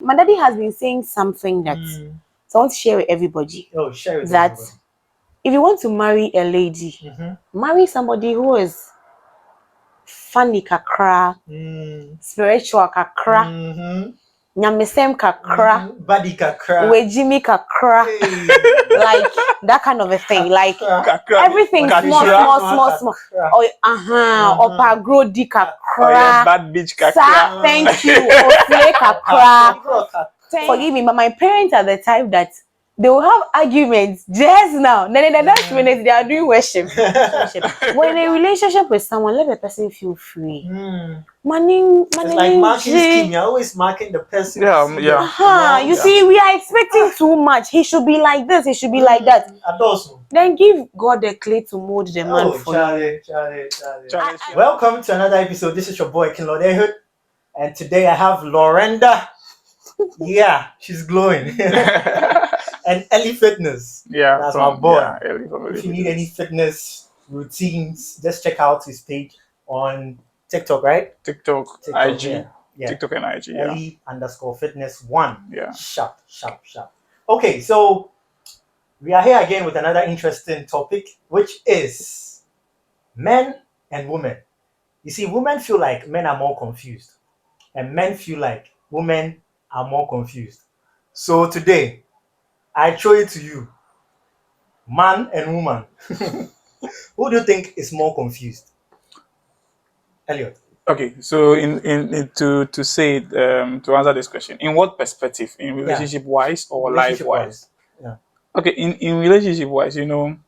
my daddy has been saying something that so I want to share with everybody. Oh, share with that everybody. If you want to marry a lady, marry somebody who is funny kakra, spiritual kakra, nyamesem kakra, body kakra, wejimi kakra, like that kind of a thing, like everything small. Opa grodi kakra, bad bitch kakra. thank you, ofle kakra. Forgive me, but my parents are the type that they will have arguments just now. Then in the next minute, they are doing worship. When in a relationship with someone, let the person feel free. It's like marking scheme. You're always marking the person. You see, we are expecting too much. He should be like this. He should be like that. Then give God the clay to mold the man for you. Charlie. Welcome to another episode. This is your boy Kinlord Ehud, and today I have Lorenda. Yeah, she's glowing. And Ellie Fitness. Yeah, that's my boy. Yeah, if you need any fitness routines, just check out his page on TikTok, right? TikTok IG. Yeah. TikTok and IG. Ellie_fitness1. Yeah. Sharp. Okay, so we are here again with another interesting topic, which is men and women. You see, women feel like men are more confused, and men feel like women are more confused. So today, I show it to you, man and woman. Who do you think is more confused? Elliot. Okay, so to say it, to answer this question, in what perspective? In relationship wise or life wise? Yeah. Okay, in relationship wise, you know,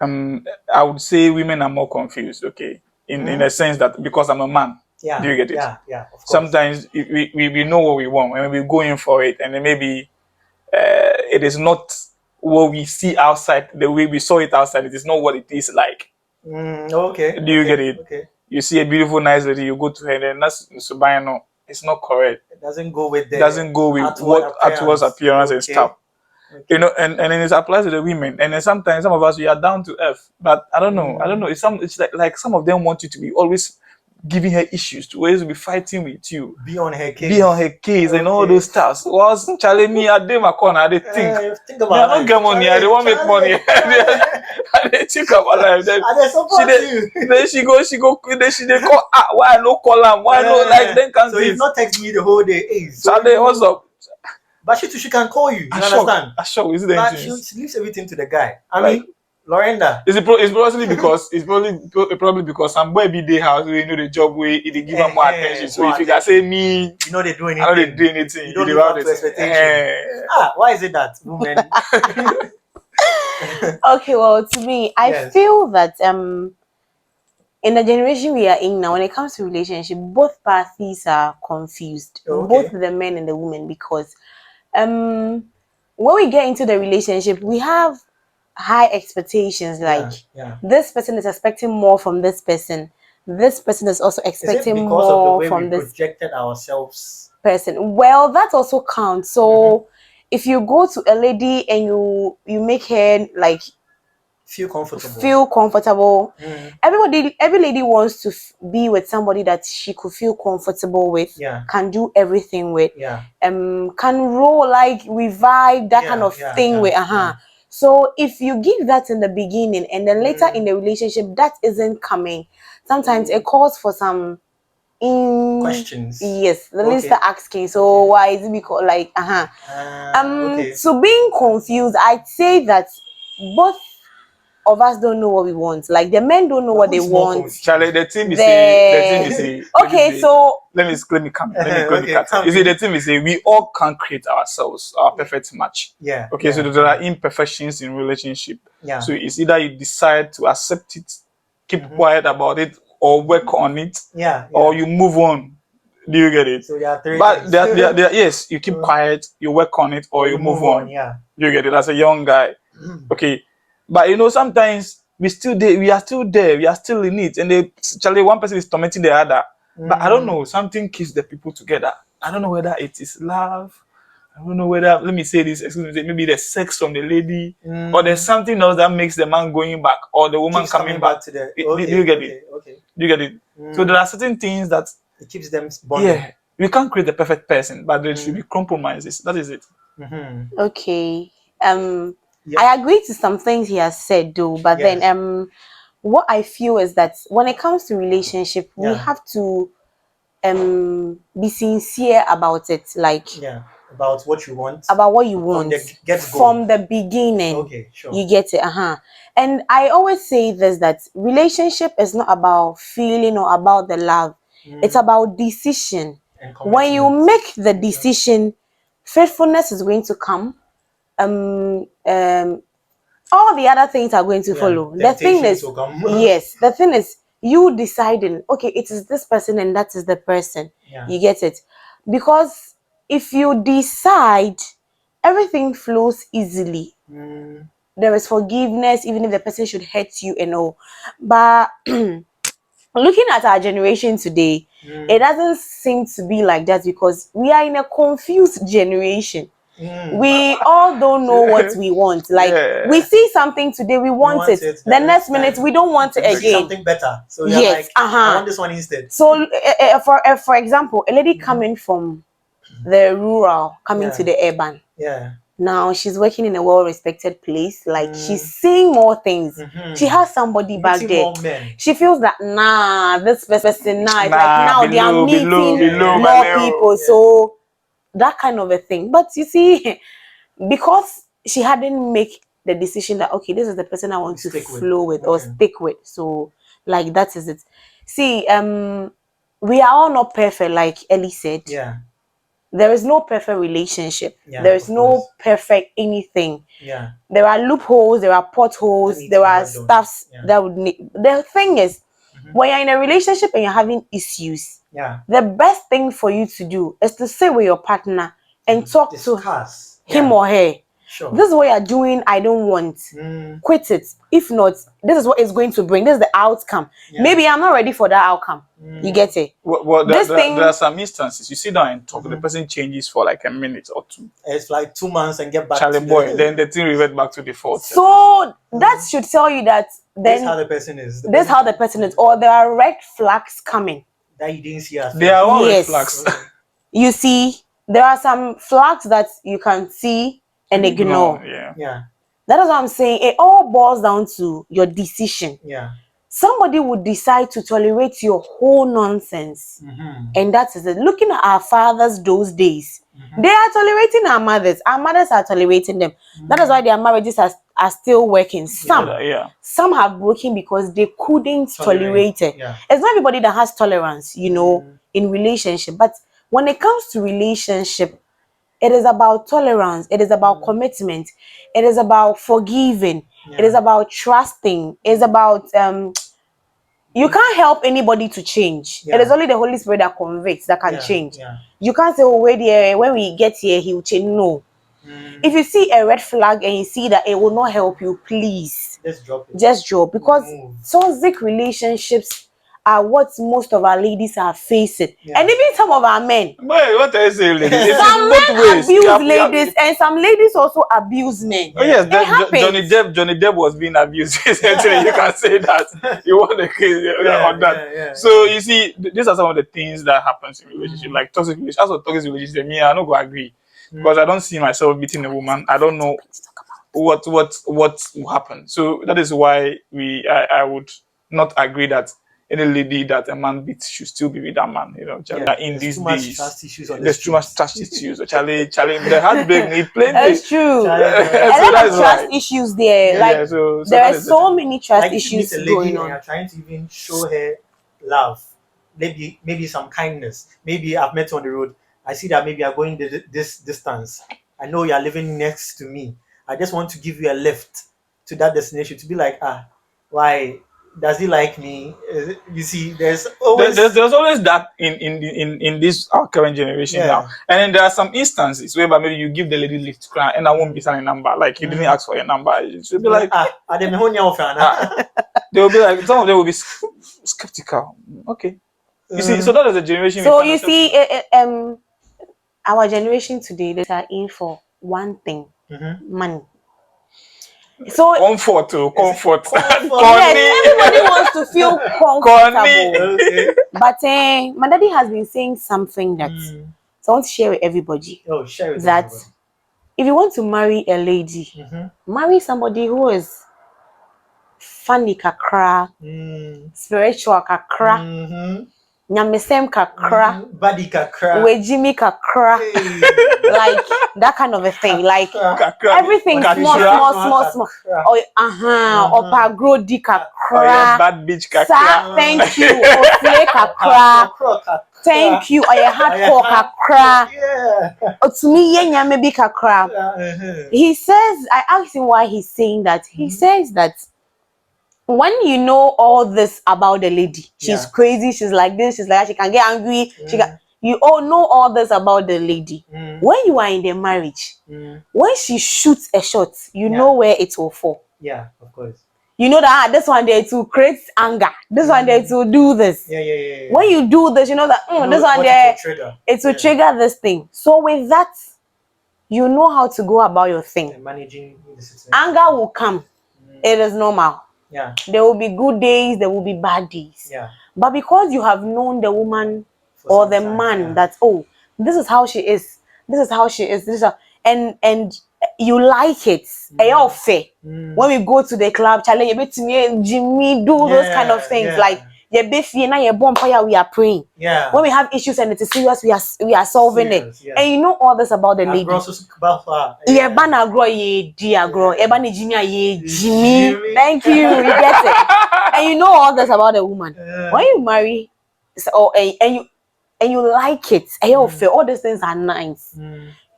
I would say women are more confused. Okay, in a sense that because I'm a man. Yeah. Do you get it? Yeah. Of course. Sometimes we know what we want and we go in for it, and then maybe it is not what we see outside the way we saw it outside. It is not what it is like. Okay. Do you get it? Okay. You see a beautiful, nice lady, you go to her, and then that's no, it's not correct. It doesn't go with what outward appearance and stuff. Okay. You know, and then it applies to the women. And then sometimes some of us we are down to earth, but I don't know. It's like some of them want you to be always giving her issues, to always be fighting with you, be on her case, and all those stuff. Was challenge me at them a corner, I think about I don't get money, I don't want to make money. I they think about life. Then she go, then she they call why I no call them, why no like then can so you not text me the whole day. Hey, Charlie, what's up? But she can call you. You understand? Sure, is it but she leaves everything to the guy. I mean, Lorenda. It's probably because some boy be day house we know the job way it give them more attention. So if you can say me, you know they do anything. I know they do anything. You don't live up to expectation. Why is it that women? Okay, well, to me, I feel that in the generation we are in now, when it comes to relationship, both parties are confused, both the men and the women, because when we get into the relationship, we have high expectations, like this person is expecting more from this person. This person is also expecting more from this projected ourselves person. Well, that also counts. So if you go to a lady and you make her like feel comfortable, every lady wants to be with somebody that she could feel comfortable with, can do everything with, can roll, like we vibe, that kind of thing with So if you give that in the beginning and then later in the relationship that isn't coming, sometimes it calls for some questions. Yes, the lady start asking, so why is it because like So being confused, I'd say that both of us don't know what we want. Like the men don't know what they want. Charlie, the team is say. Okay, so let me come. You see, the team is say we all can create ourselves our perfect match. Yeah. Okay, so there are imperfections in relationship. Yeah. So it's either you decide to accept it, keep quiet about it, or work on it. Or you move on. Do you get it? So there are three. But yes, you keep quiet, you work on it, or you move on. Yeah. You get it as a young guy. Okay. But you know, sometimes we are still there, we are still in it, and Charlie, one person is tormenting the other. But I don't know, something keeps the people together. I don't know whether it is love. I don't know whether, let me say this, maybe the sex from the lady, or there's something else that makes the man going back, or the woman coming back to the. Do you get it? Okay. Do you get it? So there are certain things that it keeps them bonding. We can't create the perfect person, but there should be compromises. That is it. Okay. I agree to some things he has said though, but then what I feel is that when it comes to relationship, we have to be sincere about it, like about what you want, from the beginning. Okay, sure. You get it. And I always say this, that relationship is not about feeling or about the love. It's about decision. When you make the decision, faithfulness is going to come. All the other things are going to follow. The thing is, the thing is, you deciding, okay, it is this person and that is the person. You get it? Because if you decide, everything flows easily. There is forgiveness, even if the person should hurt you and all. But looking at our generation today, it doesn't seem to be like that, because we are in a confused generation. We all don't know what we want. Like we see something today, we want it. The next minute we don't want it again. Something better. So you're like, I want this one instead. So for example, a lady coming from the rural, coming to the urban. Now she's working in a well-respected place. Like she's seeing more things. She has somebody back there. She feels that this person it's like now they are meeting more people. So that kind of a thing. But you see, because she hadn't make the decision that, okay, this is the person I want to flow with or stick with. So like that is it. See, we are all not perfect, like Ellie said. There is no perfect relationship. There is no perfect anything. There are loopholes, there are potholes, there are stuffs that would need. The thing is, when you're in a relationship and you're having issues, the best thing for you to do is to sit with your partner and talk to him or her. This is what you're doing, I don't want. Quit it. If not, this is what it's going to bring. This is the outcome. Maybe I'm not ready for that outcome. You get it? Well, there are some instances. You sit down and talk, the person changes for like a minute or two. It's like 2 months and get back Charlie boy, then the thing revert back to default. So that should tell you that then this is how the person is. This is how the person is. Or there are red flags coming. That you didn't see. There are all red flags. You see, there are some flags that you can see and ignore. That is what I'm saying. It all boils down to your decision. Somebody would decide to tolerate your whole nonsense. And that is it. Looking at our fathers those days, they are tolerating our mothers. Our mothers are tolerating them. That is why their marriages are still working. Some have broken because they couldn't tolerate it. It's not everybody that has tolerance, you know, in relationship. But when it comes to relationship, it is about tolerance. It is about commitment. It is about forgiving. It is about trusting. It's about you can't help anybody to change. It is only the Holy Spirit that convicts, that can change. You can't say, oh, wait here, when we get here, he will change. No. If you see a red flag and you see that it will not help you, please just drop it. Just drop, because toxic relationships are what most of our ladies are facing, and even some of our men. Wait, what are you saying, ladies? Some men abuse ladies, and some ladies also abuse men. Oh yes, Johnny Depp was being abused. Essentially, you can say that. You want the case on that. So you see, these are some of the things that happens in relationship, like toxic relationship. As for toxic relationship, me, I don't go agree, because I don't see myself beating a woman. I don't know what will happen. So that is why I would not agree that any lady that a man beats should still be with that man. You know, in these days, there's too much trust issues. Charlie, the heartbreak need plenty. That's true. A lot of trust issues there. So there are so many trust issues going on. You're trying to even show her love, maybe some kindness. Maybe I've met you on the road. I see that maybe you're going this distance. I know you're living next to me. I just want to give you a lift to that destination, to be like, why does he like me? You see, there's always that in this our current generation now. And then there are some instances where maybe you give the lady lift to cry and I won't be signing number, like you didn't ask for your number. She'll be like, they will be like, some of them will be skeptical. Okay, you see, so that is a generation. So you see, our generation today, they are in for one thing: money. So comfort. yes, everybody wants to feel comfortable. Okay. But my daddy has been saying something that so I want to share with everybody. Oh, share with that everybody. if you want to marry a lady, marry somebody who is funny kakra, spiritual kakra, nyamesem kakra, body kakra, wejimi kakra, like that kind of a thing. Like everything small. Opa grow di kakra. Bad bitch kakra. Thank you. Ofle kakra. Thank you. Oye hardcore kakra. Otumi ye nyame bi kakra. He says, I asked him why he's saying that. He says that when you know all this about the lady, she's crazy, she's like this, she's like that, she can get angry, you all know all this about the lady. When you are in the marriage, when she shoots a shot, you know where it will fall. Yeah, of course. You know that this one there to create anger, this one there to do this. Yeah. When you do this, you know that this one there it will trigger this thing. So with that, you know how to go about your thing. And managing the situation. Anger will come. It is normal. Yeah. There will be good days, there will be bad days. Yeah. But because you have known the woman or the man that this is how she is, this is how she is, and you like it. When we go to the club, challenge Jimmy, do those kind of things like we are praying. Yeah. When we have issues and it is serious, we are solving it. Yeah. And you know all this about the lady. Jimmy. Thank you. You get it. And you know all this about the woman. When you marry, and you like it, all these things are nice.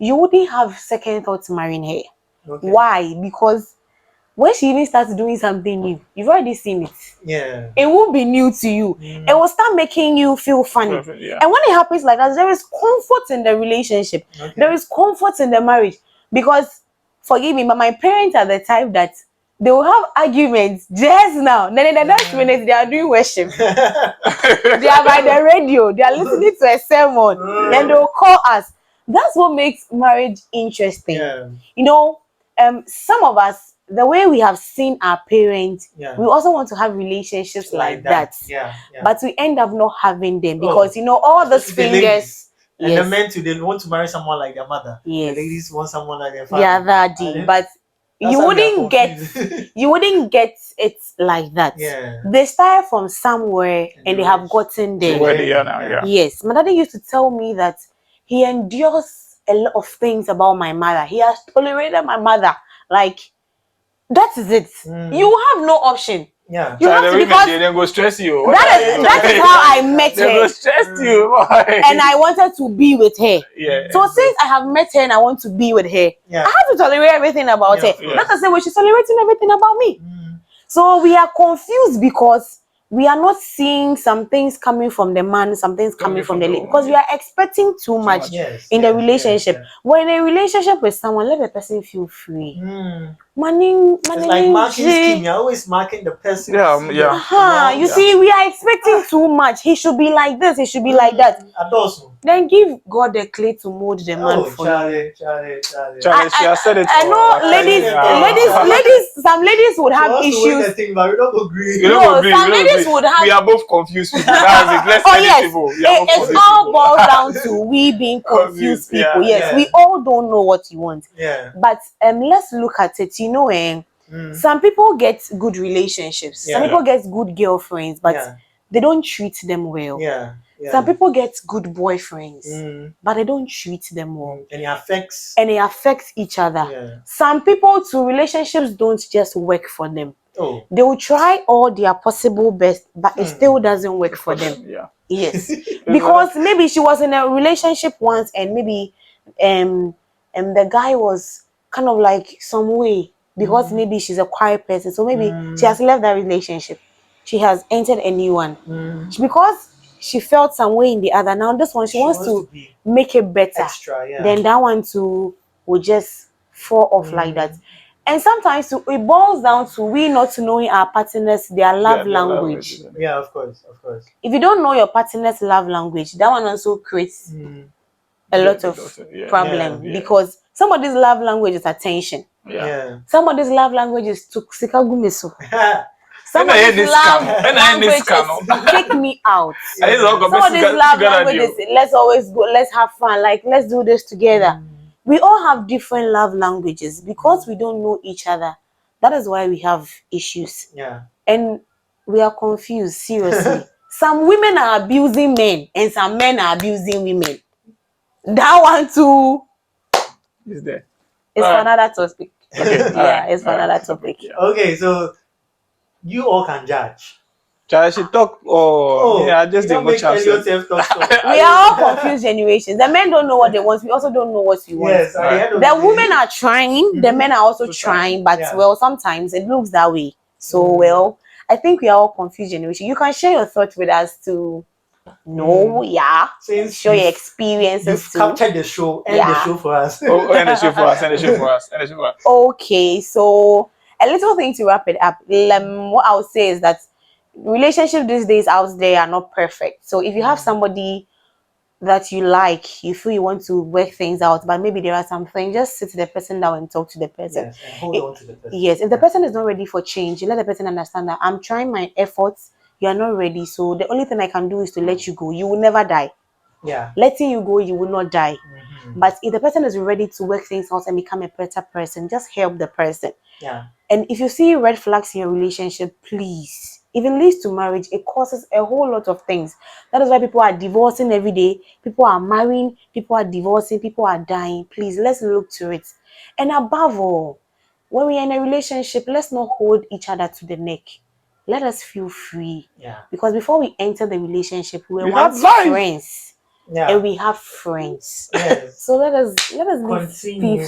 You wouldn't have second thoughts marrying her. Okay. Why? Because when she even starts doing something new, you've already seen it. Yeah. It won't be new to you. It will start making you feel funny. Yeah. And when it happens like that, there is comfort in the relationship. Okay. There is comfort in the marriage. Because, forgive me, but my parents are the type that they will have arguments just now. Then in the next minute, they are doing worship. They are by the radio. They are listening to a sermon. Then they will call us. That's what makes marriage interesting. Yeah. You know, some of us, the way we have seen our parents, we also want to have relationships like that. Yeah. But we end up not having them because you know all those fingers. And the men too, they want to marry someone like their mother. Yes. The ladies want someone like their father. Yeah, that deep. But you wouldn't get it like that. Yeah. They started from somewhere and they have gotten there. Where they are now, yeah. Yes. My daddy used to tell me that he endures a lot of things about my mother. He has tolerated my mother. Like, that is it. You have no option. Yeah. You have to, because they go stress you. That is how I met her. They go stress you. And I wanted to be with her. Yeah. So since I have met her and I want to be with her, I have to tolerate everything about her. Not the same way she's tolerating everything about me. So we are confused because we are not seeing some things coming from the man, some things coming from the lady, because we are expecting too much in the relationship. Yes. When in a relationship with someone, let the person feel free. It's like marking scheme. You're always marking the person. You see, we are expecting too much. He should be like this. He should be like that. Then give God the clay to mold the man for you. Charlie, she has said it. I know, ladies. Some ladies would have issues. Thing, but we don't agree. Some ladies would have. We are both confused people. That's it. It's all boils down to we being confused people. Yes, we all don't know what you want. Yeah. But let's look at it. You know, some people get good relationships. Some people get good girlfriends, but they don't treat them well. Yeah. Some people get good boyfriends, but they don't treat them well. And it affects each other. Yeah. Some people too, relationships don't just work for them. Oh. They will try all their possible best, but it still doesn't work for them. Yeah. Yes. Because maybe she was in a relationship once and maybe the guy was kind of like some way because maybe she's a quiet person. So maybe she has left that relationship. She has entered a new one. Because she felt some way in the other. Now this one, she wants to make it better. Extra, Then that one too will just fall off like that. And sometimes it boils down to we not knowing our partners, their love language. Yeah, of course. If you don't know your partner's love language, that one also creates a lot of problem because somebody's love language is attention. Somebody's love language is tuksikagumiso. Somebody's love language is take me out. Somebody's love language is let's always go, let's have fun, like let's do this together. We all have different love languages because we don't know each other. That is why we have issues. And we are confused, seriously. Some women are abusing men and some men are abusing women. That one too is there. It's for another topic. It's for another topic. Okay, so you all can judge. I should talk. I just didn't watch out. We are all confused generations. The men don't know what they want. We also don't know what we want. Yes, the women are trying. The men are also trying. But well, sometimes it looks that way. So well, I think we are all confused generation. You can share your thoughts with us to share your experiences. You've captured the show. End the show for us. End the show for us. Okay, so a little thing to wrap it up. What I would say is that relationships these days out there are not perfect. So if you have somebody that you like, you feel you want to work things out, but maybe there are some things, just sit to the person down and talk to the person. Yes, and hold on to the person. Yes, if the person is not ready for change, you let the person understand that I'm trying my efforts, you are not ready. So the only thing I can do is to let you go. You will never die. Letting you go, you will not die. But if the person is ready to work things out and become a better person, just help the person. And if you see red flags in your relationship, please, even leads to marriage, it causes a whole lot of things. That is why people are divorcing every day. People are marrying, people are divorcing, people are dying. Please, let's look to it. And above all, when we are in a relationship, let's not hold each other to the neck. Let us feel free. Because before we enter the relationship, we were once friends. And we have friends. So let us be